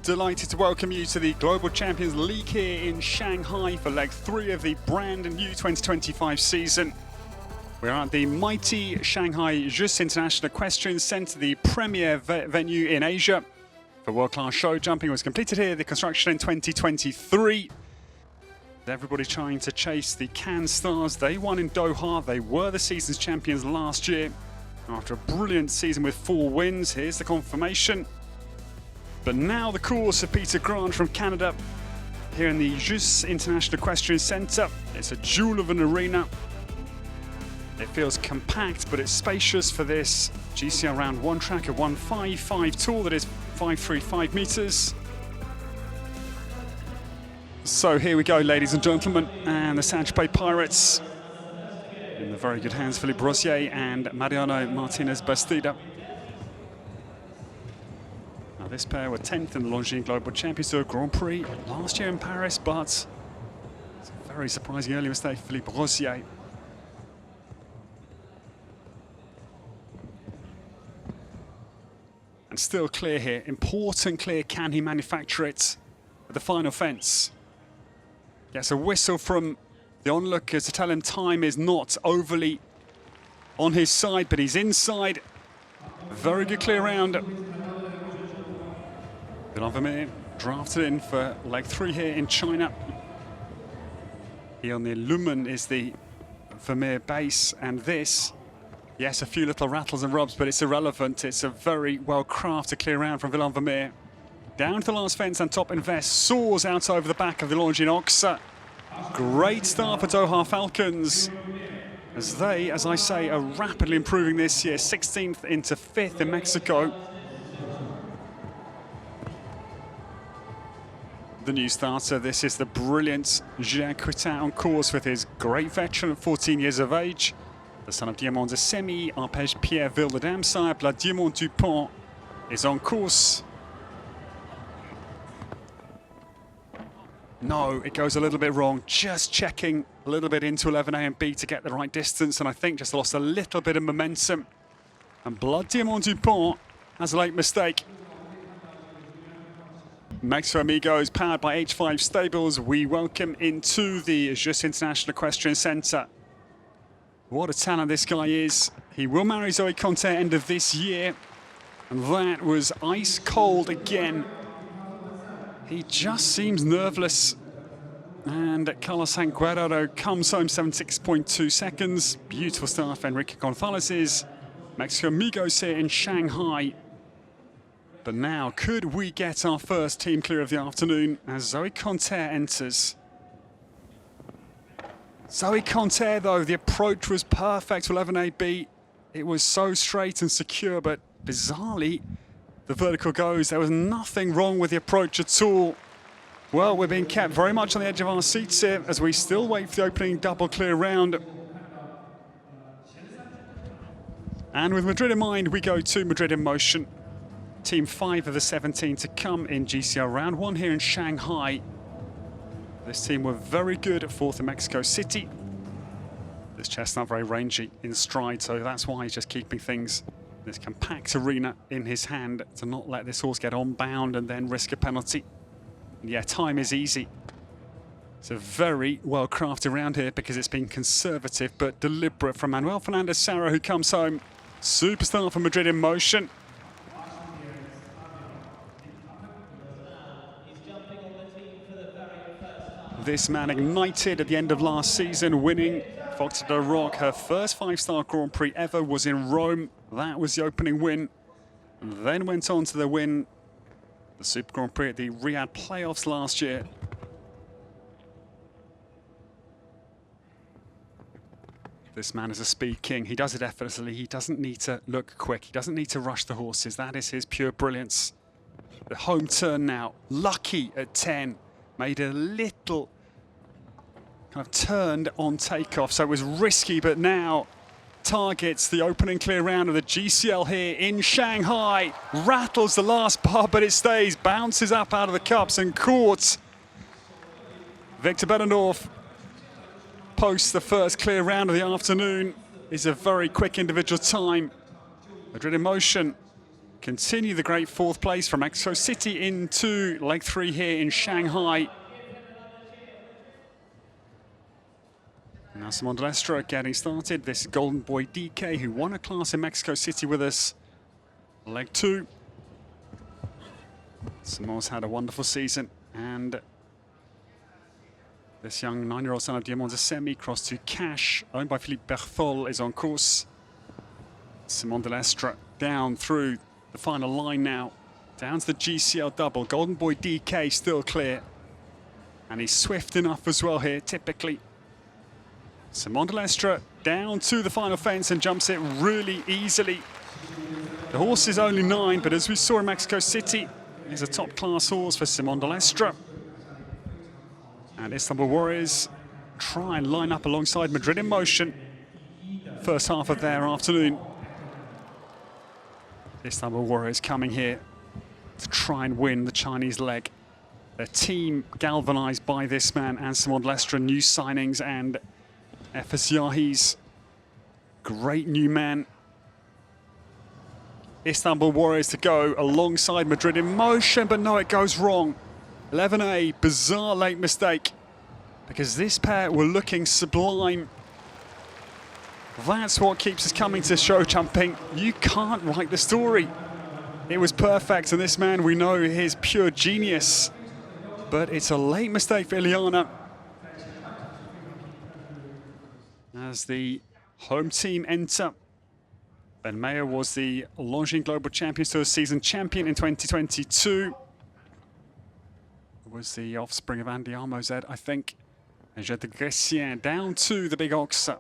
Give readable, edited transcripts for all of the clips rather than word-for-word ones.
delighted to welcome you to the Global Champions League here in Shanghai for leg 3 of the brand new 2025 season. We're at the mighty Shanghai Just International Equestrian Centre, the premier venue in Asia. For world-class show jumping was completed here, the construction in 2023. Everybody trying to chase the Cannes Stars. They won in Doha. They were the season's champions last year. After a brilliant season with 4 wins, here's the confirmation. But now the course of Peter Grant from Canada here in the Just International Equestrian Centre. It's a jewel of an arena. It feels compact, but it's spacious for this GCL Round 1 track, a 155 tall that is 535 metres. So here we go, ladies and gentlemen, and the Saint-Tropez Pirates in the very good hands, Philippe Rosier and Mariano Martinez-Bastida. Now this pair were 10th in the Longines Global Champions Tour Grand Prix last year in Paris, but it's a very surprising early mistake for Philippe Rosier. And still clear here, important clear, can he manufacture it at the final fence? Gets a whistle from the onlookers to tell him time is not overly on his side, but he's inside. Very good clear round. Vermeer drafted in for leg 3 here in China. Here on the Lumen is the Vermeer base, and this, yes, a few little rattles and rubs, but it's irrelevant. It's a very well-crafted clear round from Vermeer. Down to the last fence, and Top Invest soars out over the back of the Longines Ox. Great start for Doha Falcons, as they, as I say, are rapidly improving this year. 16th into 5th in Mexico. The new starter, this is the brilliant Jean Coutin on course with his great veteran at 14 years of age. The son of Diamant de Semi, Arpège Pierre Ville de Damsire, La Diamant Dupont is on course. No, it goes a little bit wrong. Just checking a little bit into 11A and B to get the right distance, and I think just lost a little bit of momentum. And Blood Diamant Dupont has a late mistake. Mexico Amigos, powered by H5 Stables, we welcome into the Just International Equestrian Centre. What a talent this guy is. He will marry Zoe Conte end of this year, and that was ice cold again. He just seems nerveless. And Carlos Guerrero comes home 76.2 seconds. Beautiful start for Enrique Gonzalez's Mexico Amigos here in Shanghai. But now, could we get our first team clear of the afternoon as Zoe Conte enters? Zoe Conte, though, the approach was perfect to 11AB. It was so straight and secure, but bizarrely, the vertical goes. There was nothing wrong with the approach at all. Well, we're being kept very much on the edge of our seats here as we still wait for the opening double clear round. And with Madrid in mind, we go to Madrid in motion. Team 5 of the 17 to come in GCL Round 1 here in Shanghai. This team were very good at 4th in Mexico City. This chestnut very rangy in stride, so that's why he's just keeping things in this compact arena in his hand to not let this horse get on bound and then risk a penalty. And yeah, time is easy. It's a very well-crafted round here because it's been conservative but deliberate from Manuel Fernandez Sarro, who comes home. Superstar for Madrid in motion. This man ignited at the end of last season, winning Fox de Rock. Her first 5-star Grand Prix ever was in Rome. That was the opening win. And then went on to win the Super Grand Prix at the Riyadh playoffs last year. This man is a speed king. He does it effortlessly. He doesn't need to look quick. He doesn't need to rush the horses. That is his pure brilliance. The home turn now, lucky at 10. Made a little kind of turned on takeoff, so it was risky, but now targets the opening clear round of the GCL here in Shanghai. Rattles the last bar, but it stays, bounces up out of the cups and caught. Victor Bettendorf posts the first clear round of the afternoon. Is a very quick individual time. Madrid in motion. continue the great fourth place from Mexico City into leg 3 here in Shanghai. Now Simon Delestre getting started. This is Golden Boy DK, who won a class in Mexico City with us. Leg 2. Simon's had a wonderful season, and this young 9-year-old son of Diamond Semi, cross to Cash, owned by Philippe Berthol, is on course. Simon Delestre down through the final line now, down to the GCL double. Golden Boy DK still clear, and he's swift enough as well here, typically. Simon Delestre down to the final fence and jumps it really easily. The horse is only 9, but as we saw in Mexico City, he's a top-class horse for Simon Delestre. And Istanbul Warriors try and line up alongside Madrid in Motion. First half of their afternoon. Istanbul Warriors coming here to try and win the Chinese leg. Their team galvanized by this man and Simon Delestre, new signings, and Efes Yahi's great new man. Istanbul Warriors to go alongside Madrid in Motion, but no, it goes wrong. 11A, bizarre late mistake, because this pair were looking sublime. That's what keeps us coming to show jumping. You can't write the story. It was perfect, and this man, we know his pure genius. But it's a late mistake for Ileana. As the home team enter, Ben Mayer was the Longines Global Champions Tour season champion in 2022. Was the offspring of Andy Armozed, I think. And Jet de Grécien down to the big ox. The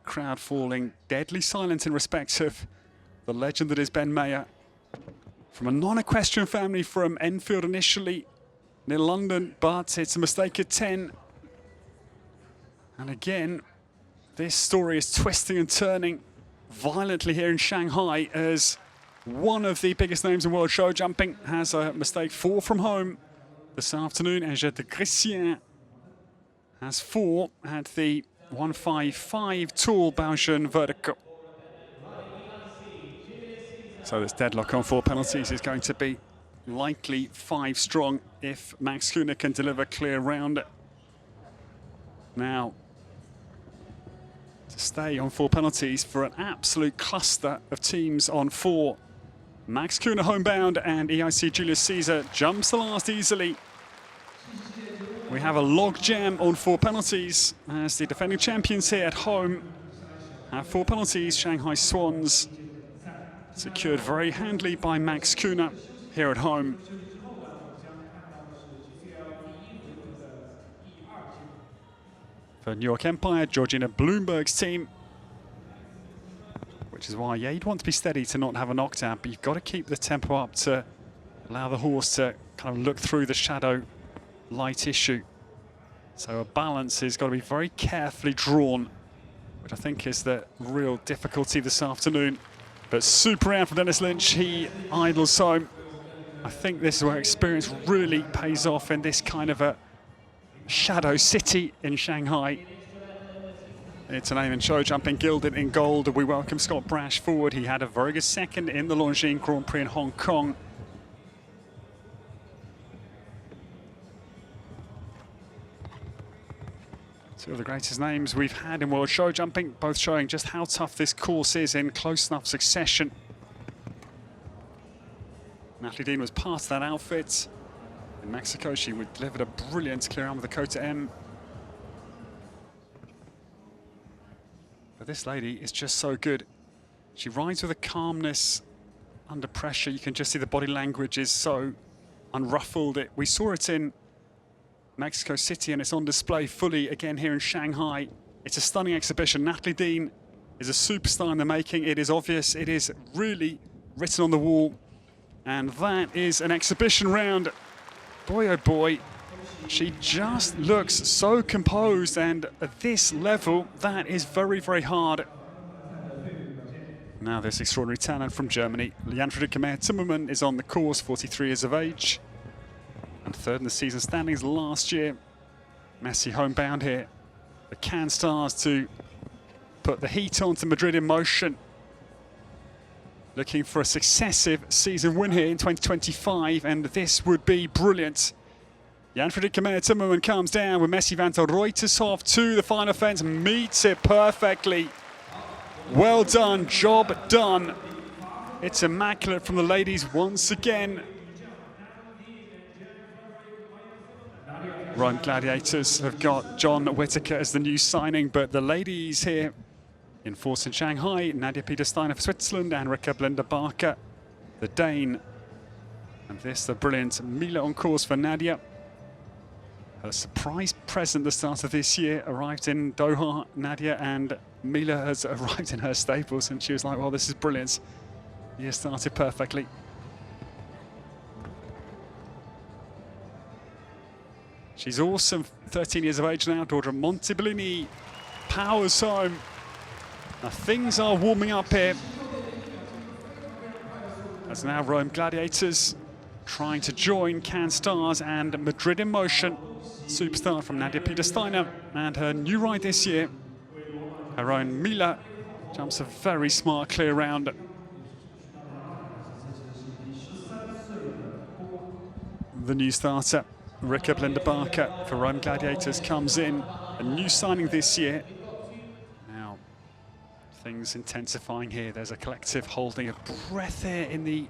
crowd falling deadly silent in respect of the legend that is Ben Mayer. From a non-equestrian family from Enfield initially, near London, but it's a mistake at 10. And again, this story is twisting and turning violently here in Shanghai as one of the biggest names in world show jumping has a mistake 4 from home this afternoon. And Jet de Grécien has 4 at the 155 tall Baotian vertical. So this deadlock on 4 penalties is going to be likely 5 strong if Max Kühne can deliver clear round. Now, to stay on 4 penalties for an absolute cluster of teams on 4. Max Kühne homebound, and EIC Julius Caesar jumps the last easily. We have a log jam on 4 penalties as the defending champions here at home have 4 penalties. Shanghai Swans secured very handily by Max Kühne here at home. For New York Empire, Georgina Bloomberg's team, which is why, yeah, you'd want to be steady to not have a knockdown, but you've got to keep the tempo up to allow the horse to kind of look through the shadow light issue. So a balance has got to be very carefully drawn, which I think is the real difficulty this afternoon. But super round from Dennis Lynch, he idles home. I think this is where experience really pays off in this kind of a shadow city in Shanghai. It's a name and show jumping gilded in gold. We welcome Scott Brash forward. He had a very good second in the Longines Grand Prix in Hong Kong. Two of the greatest names we've had in world show jumping, both showing just how tough this course is in close enough succession. Natalie Dean was part of that outfit. In Mexico, she delivered a brilliant clear arm with the Kota M. But this lady is just so good. She rides with a calmness under pressure. You can just see the body language is so unruffled. We saw it in Mexico City, and it's on display fully again here in Shanghai. It's a stunning exhibition. Natalie Dean is a superstar in the making. It is obvious. It is really written on the wall. And that is an exhibition round. Boy, oh boy, she just looks so composed, and at this level, that is very, very hard. Now this extraordinary talent from Germany, Jan Friedrich Meyer-Zimmermann, is on the course, 43 years of age, and 3rd in the season standings last year. Messi homebound here. The Cannes Stars to put the heat on to Madrid in Motion. looking for a successive season win here in 2025, and this would be brilliant. Jan-Frederik Timmerman comes down with Messi van der Ruytershof to the final fence, meets it perfectly. Well done, job done. It's immaculate from the ladies once again. Rome Gladiators have got John Whittaker as the new signing, but the ladies here in force in Shanghai, Nadia Peter-Steiner for Switzerland and Rika Blenda Barker, the Dane. And this, the brilliant Mila on course for Nadia. Her surprise present the start of this year arrived in Doha, Nadia, and Mila has arrived in her stables, and she was like, well, this is brilliant. The year started perfectly. She's awesome, 13 years of age now, daughter of Monte Bellini, powers home. Now things are warming up here. As now Rome Gladiators trying to join Cannes Stars and Madrid in Motion. Superstar from Nadia Peter-Steiner, and her new ride this year, her own Mila, jumps a very smart clear round. The new starter, Rika Blenda Barker for Rome Gladiators, comes in, a new signing this year. Now, things intensifying here. There's a collective holding of breath here in the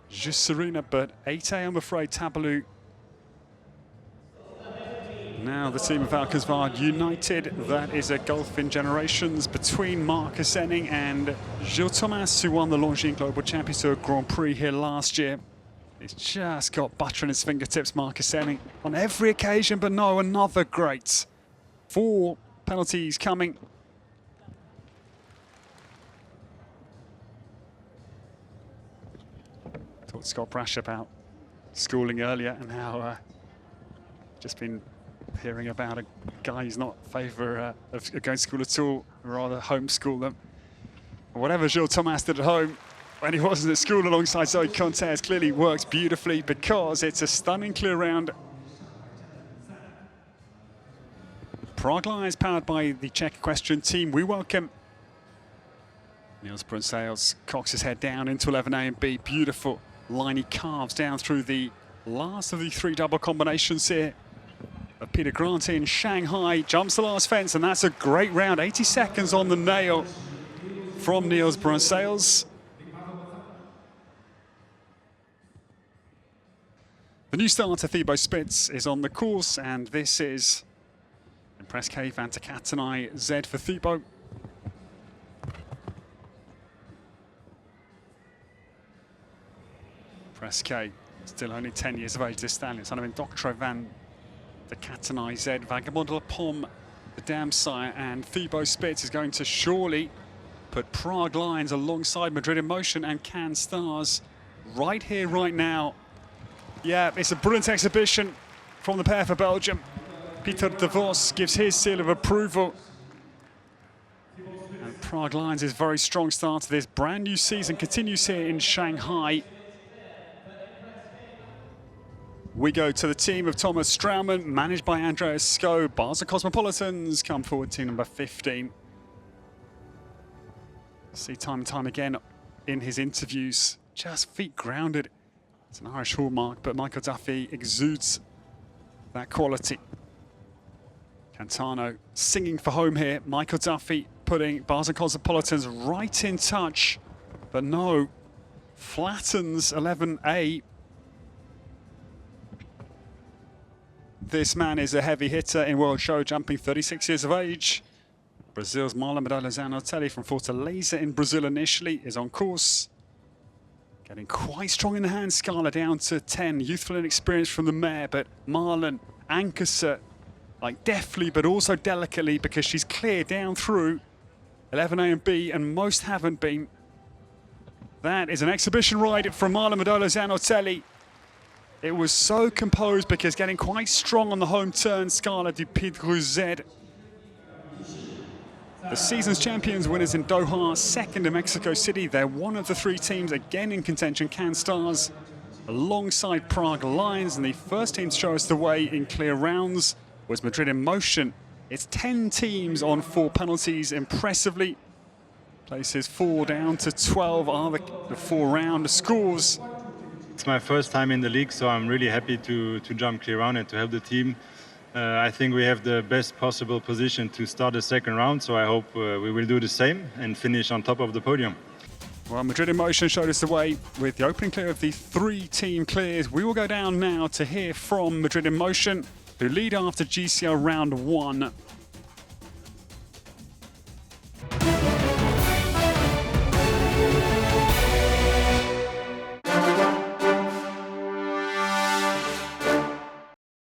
Just Arena, but 8A, I'm afraid, Tabalu. Now the team of Valkenswaard united. That is a gulf in generations between Marcus Enning and Gilles Thomas, who won the Longines Global Championship Grand Prix here last year. He's just got butter in his fingertips, Marcus Enning, on every occasion, but no, another great. 4 penalties coming. Talked to Scott Brash about schooling earlier and how just been hearing about a guy who's not in favour of going to school at all, rather homeschool them. Whatever Gilles Thomas did at home when he wasn't at school alongside Zoe Contes clearly works beautifully, because it's a stunning clear round. Prague Lions powered by the Czech Equestrian team. We welcome Niels Brunsales, cocks his head down into 11A and B. Beautiful line he carves down through the last of the 3 double combinations here. Peter Grant in Shanghai jumps the last fence, and that's a great round. 80 seconds on the nail from Niels Brunsales. The new starter, Thibaut Spitz, is on the course, and this is Impress K, Vanta Katanai, Z for Thibaut. Impress K, still only 10 years of age, this stallion, son of Indoctro Van the Katanai Z, Vagabond La Pomme, the Dam Sire, and Thibaut Spitz is going to surely put Prague Lions alongside Madrid in Motion and Cannes Stars right here, right now. Yeah, it's a brilliant exhibition from the pair for Belgium. Peter de Vos gives his seal of approval. And Prague Lions is a very strong start to this brand new season, continues here in Shanghai. We go to the team of Thomas Straumann, managed by Andreas Sko. Basel Cosmopolitans come forward, team number 15. See time and time again in his interviews, just feet grounded. It's an Irish hallmark, but Michael Duffy exudes that quality. Cantano singing for home here. Michael Duffy putting Basel Cosmopolitans right in touch, but no, flattens 11A. This man is a heavy hitter in World Show jumping, 36 years of age. Brazil's Marlon Medalla Zanotelli from Fortaleza in Brazil initially is on course. Getting quite strong in the hands, Scala down to 10. Youthful and experienced from the mare, but Marlon anchors her like deftly but also delicately, because she's clear down through 11A and B, and most haven't been. That is an exhibition ride from Marlon Medalla Zanotelli. It was so composed because getting quite strong on the home turn, Scala du Pidru Z. The season's champions, winners in Doha, second in Mexico City. They're one of the 3 teams again in contention, Cannes Stars, alongside Prague Lions. And the first team to show us the way in clear rounds was Madrid in Motion. It's 10 teams on 4 penalties, impressively. Places 4 down to 12 are the 4-round scores. It's my first time in the league, so I'm really happy to jump clear round and to help the team. I think we have the best possible position to start the second round, so I hope we will do the same and finish on top of the podium. Well, Madrid in Motion showed us the way with the opening clear of the 3-team clears. We will go down now to hear from Madrid in Motion, who lead after GCL round 1.